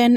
10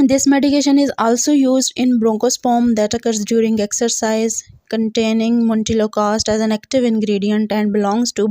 this medication is also used in bronchospasm that occurs during exercise, containing montelukast as an active ingredient and belongs to